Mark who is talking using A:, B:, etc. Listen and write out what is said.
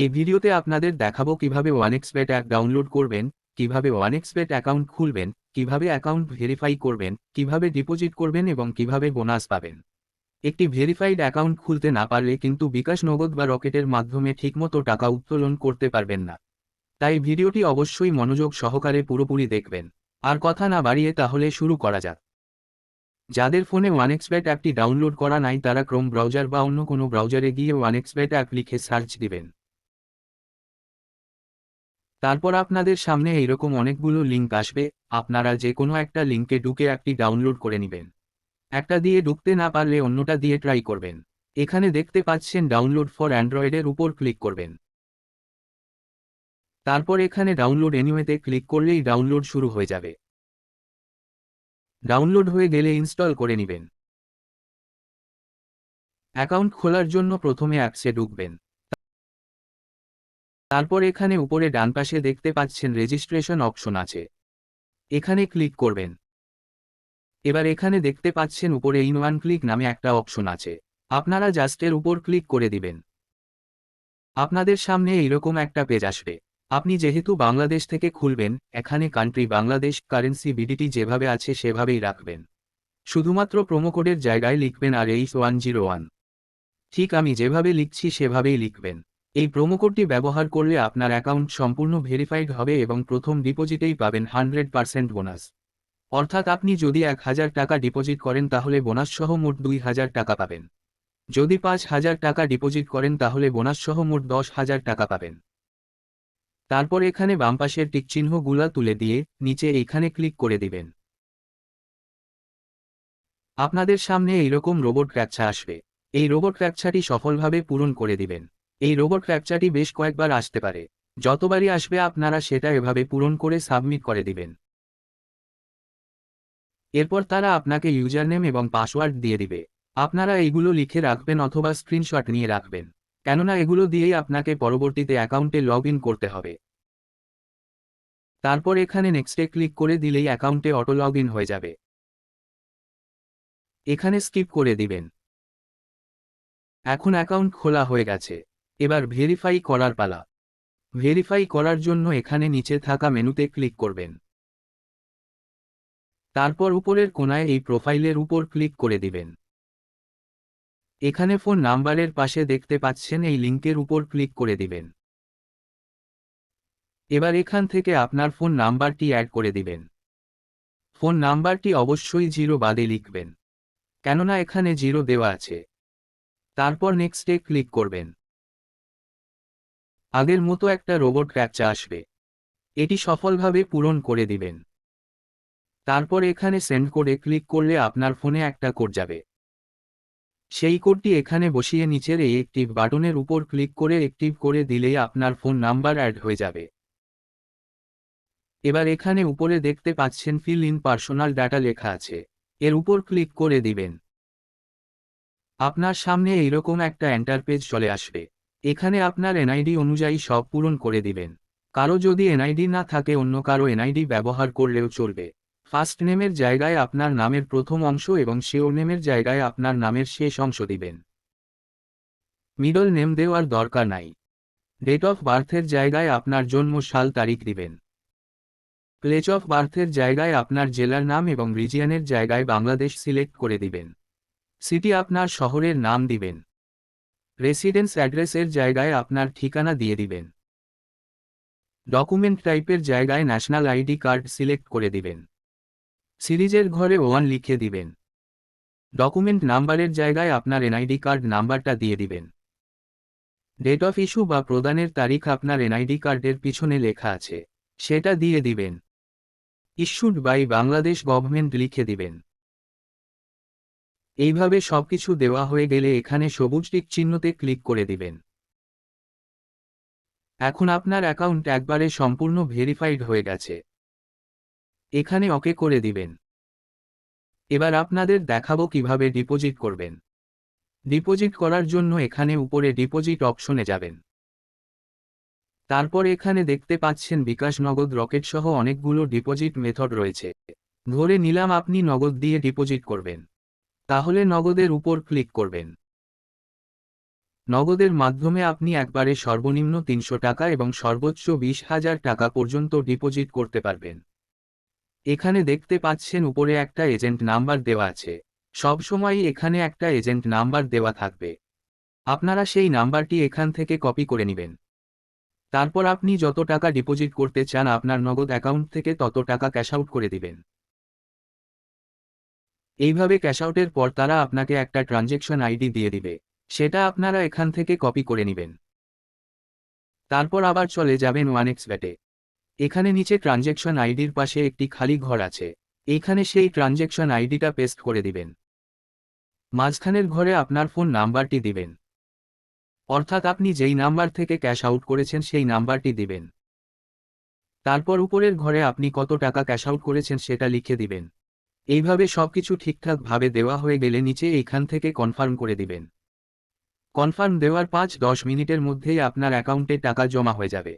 A: এই ভিডিওতে আপনাদের দেখাবো কিভাবে ওয়ানএক্সবেট অ্যাপ ডাউনলোড করবেন, কিভাবে ওয়ানএক্সবেট অ্যাকাউন্ট খুলবেন, কিভাবে অ্যাকাউন্ট ভেরিফাই করবেন, কিভাবে ডিপোজিট করবেন এবং কিভাবে বোনাস পাবেন। একটি ভেরিফাইড অ্যাকাউন্ট খুলতে না পারলে কিন্তু বিকাশ নগদ বা রকেটের মাধ্যমে ঠিকমতো টাকা উত্তোলন করতে পারবেন না। তাই ভিডিওটি অবশ্যই মনোযোগ সহকারে পুরোপুরি দেখবেন। আর কথা না বাড়িয়ে তাহলে শুরু করা যাক। যাদের ফোনে ওয়ানএক্সবেট অ্যাপটি ডাউনলোড করা নাই তারা ক্রোম ব্রাউজার বা অন্য কোনো ব্রাউজারে গিয়ে ওয়ানএক্সবেট অ্যাপ লিখে সার্চ দিবেন। তারপর আপনাদের সামনে এইরকম অনেকগুলো লিঙ্ক আসবে, আপনারা যে কোনো একটা লিঙ্কে ঢুকে অ্যাপটি ডাউনলোড করে নেবেন। একটা দিয়ে ঢুকতে না পারলে অন্যটা দিয়ে ট্রাই করবেন। এখানে দেখতে পাচ্ছেন ডাউনলোড ফর অ্যান্ড্রয়েডের উপর ক্লিক করবেন। তারপর এখানে ডাউনলোড এনিওয়েতে ক্লিক করলেই ডাউনলোড শুরু হয়ে যাবে। ডাউনলোড হয়ে গেলে ইনস্টল করে নেবেন। অ্যাকাউন্ট খোলার জন্য প্রথমে অ্যাপসে ঢুকবেন। তারপর এখানে উপরে ডান পাশে দেখতে পাচ্ছেন রেজিস্ট্রেশন অপশন আছে, এখানে ক্লিক করবেন। এবার এখানে দেখতে পাচ্ছেন উপরে ইন ওয়ান ক্লিক নামে একটা অপশন আছে, আপনারা জাস্ট এর উপর ক্লিক করে দিবেন। আপনাদের সামনে এইরকম একটা পেজ আসবে। আপনি যেহেতু বাংলাদেশ থেকে খুলবেন, এখানে কান্ট্রি বাংলাদেশ, কারেন্সি বিডিটি যেভাবে আছে সেভাবেই রাখবেন। শুধুমাত্র প্রোমোকোডের জায়গায় লিখবেন RH101। ঠিক আমি যেভাবে লিখছি সেভাবেই লিখবেন। এই প্রোমোকোডটি ব্যবহার করলে আপনার অ্যাকাউন্ট সম্পূর্ণ ভেরিফাইড হবে এবং প্রথম ডিপোজিটেই পাবেন 100% বোনাস। অর্থাৎ আপনি যদি 1000 টাকা ডিপোজিট করেন তাহলে বোনাস সহ মোট 2000 টাকা পাবেন। যদি 5000 টাকা ডিপোজিট করেন তাহলে বোনাস সহ মোট 10,000 টাকা পাবেন। তারপর এখানে বাম পাশের টিক চিহ্নগুলা তুলে দিয়ে নিচে এইখানে ক্লিক করে দিবেন। আপনাদের সামনে এইরকম রোবট ক্যাপচা আসবে। এই রোবট ক্যাপচাটি সফলভাবে পূরণ করে দিবেন। এই রোবট ক্যাপচাটি বেশ কয়েকবার আসতে পারে, যতবারই আসবে আপনারা সেটা এভাবে পূরণ করে সাবমিট করে দিবেন। এরপর তারা আপনাকে ইউজারনেম এবং পাসওয়ার্ড দিয়ে দিবে। আপনারা এইগুলো লিখে রাখবেন অথবা স্ক্রিনশট নিয়ে রাখবেন, কেননা এগুলো দিয়েই আপনাকে পরবর্তীতে অ্যাকাউন্টে লগ ইন করতে হবে। তারপর এখানে নেক্সটে ক্লিক করে দিলেই অ্যাকাউন্টে অটো লগ ইন হয়ে যাবে। এখানে স্কিপ করে দিবেন। এখন অ্যাকাউন্ট খোলা হয়ে গেছে, এবার ভেরিফাই করার পালা। ভেরিফাই করার জন্য এখানে নিচে থাকা মেনুতে ক্লিক করবেন। তারপর উপরের কোণায় এই প্রোফাইলের উপর ক্লিক করে দিবেন। এখানে ফোন নাম্বারের পাশে দেখতে পাচ্ছেন এই লিঙ্কের উপর ক্লিক করে দিবেন। এবার এখান থেকে আপনার ফোন নাম্বারটি অ্যাড করে দিবেন। ফোন নাম্বারটি অবশ্যই 0 বাদে লিখবেন, কেননা এখানে 0 দেওয়া আছে। তারপর নেক্সটে ক্লিক করবেন। আগের মতো একটা রোবট ক্যাপচা আসবে, এটি সফলভাবে পূরণ করে দিবেন। তারপর এখানে সেন্ড কোডে ক্লিক করলে আপনার ফোনে একটা কোড যাবে। সেই কোডটি এখানে বসিয়ে নিচের এই অ্যাক্টিভ বাটনের উপর ক্লিক করে অ্যাক্টিভ করে দিলেই আপনার ফোন নাম্বার অ্যাড হয়ে যাবে। এবার এখানে উপরে দেখতে পাচ্ছেন ফিল ইন পার্সোনাল ডাটা লেখা আছে, এর উপর ক্লিক করে দিবেন। আপনার সামনে এইরকম একটা এন্টার পেজ চলে আসবে। এখানে আপনার এনআইডি অনুযায়ী সব পূরণ করে দিবেন। কারো যদি এনআইডি না থাকে অন্য কারো এনআইডি ব্যবহার করলেও চলবে। ফার্স্ট নেমের জায়গায় আপনার নামের প্রথম অংশ এবং শিওর নেমের জায়গায় আপনার নামের শেষ অংশ দিবেন। মিডল নেম দেওয়ার দরকার নাই। ডেট অফ বার্থের জায়গায় আপনার জন্ম সাল তারিখ দিবেন। প্লেস অফ বার্থের জায়গায় আপনার জেলার নাম এবং রিজিয়নের জায়গায় বাংলাদেশ সিলেক্ট করে দিবেন। সিটি আপনার শহরের নাম দিবেন। রেসিডেন্স অ্যাড্রেসের জায়গায় আপনার ঠিকানা দিয়ে দিবেন। ডকুমেন্ট টাইপের জায়গায় ন্যাশনাল আইডি কার্ড সিলেক্ট করে দিবেন। সিরিজের ঘরে 1 লিখে দিবেন। ডকুমেন্ট নাম্বারের জায়গায় আপনার এনআইডি কার্ড নাম্বারটা দিয়ে দিবেন। ডেট অফ ইস্যু বা প্রদানের তারিখ আপনার এনআইডি কার্ডের পিছনে লেখা আছে, সেটা দিয়ে দিবেন। ইস্যুড বাই বাংলাদেশ গভর্নমেন্ট লিখে দিবেন। এইভাবে সবকিছু দেওয়া হয়ে গেলে এখানে সবুজ টিক চিহ্নতে ক্লিক করে দিবেন। এখন আপনার অ্যাকাউন্ট একবারে সম্পূর্ণ ভেরিফাইড হয়ে গেছে। এখানে ওকে করে দিবেন। এবার আপনাদের দেখাবো কিভাবে ডিপোজিট করবেন। ডিপোজিট করার জন্য এখানে উপরে ডিপোজিট অপশনে যাবেন। তারপর এখানে দেখতে পাচ্ছেন বিকাশ, নগদ, রকেট সহ অনেকগুলো ডিপোজিট মেথড রয়েছে। ধরে নিলাম আপনি নগদ দিয়ে ডিপোজিট করবেন, তাহলে নগদের উপর ক্লিক করবেন। নগদের মাধ্যমে আপনি একবারে সর্বনিম্ন 300 টাকা এবং সর্বোচ্চ 20,000 টাকা পর্যন্ত ডিপোজিট করতে পারবেন। এখানে দেখতে পাচ্ছেন উপরে একটা এজেন্ট নাম্বার দেওয়া আছে। সবসময়ই এখানে একটা এজেন্ট নাম্বার দেওয়া থাকবে। আপনারা সেই নাম্বারটি এখান থেকে কপি করে নেবেন। তারপর আপনি যত টাকা ডিপোজিট করতে চান আপনার নগদ অ্যাকাউন্ট থেকে তত টাকা ক্যাশ আউট করে দিবেন। এইভাবে ক্যাশ আউটের পর তারা আপনাকে একটা ট্রানজ্যাকশন আইডি দিয়ে দিবে, সেটা আপনারা এখান থেকে কপি করে নেবেন। তারপর আবার চলে যাবেন ওয়ানএক্সবেটে। এখানে নিচে ট্রানজ্যাকশন আইডির পাশে একটি খালি ঘর আছে, এইখানে সেই ট্রানজ্যাকশন আইডিটা পেস্ট করে দিবেন। মাঝখানের ঘরে আপনার ফোন নাম্বারটি দিবেন, অর্থাৎ আপনি যেই নাম্বার থেকে ক্যাশ আউট করেছেন সেই নাম্বারটি দিবেন। তারপর উপরের ঘরে আপনি কত টাকা ক্যাশ আউট করেছেন সেটা লিখে দিবেন। এইভাবে সবকিছু ঠিকঠাকভাবে দেওয়া হয়ে গেলে নিচে এইখান থেকে কনফার্ম করে দিবেন। কনফার্ম দেওয়ার 5-10 মিনিটের মধ্যেই আপনার অ্যাকাউন্টে টাকা জমা হয়ে যাবে।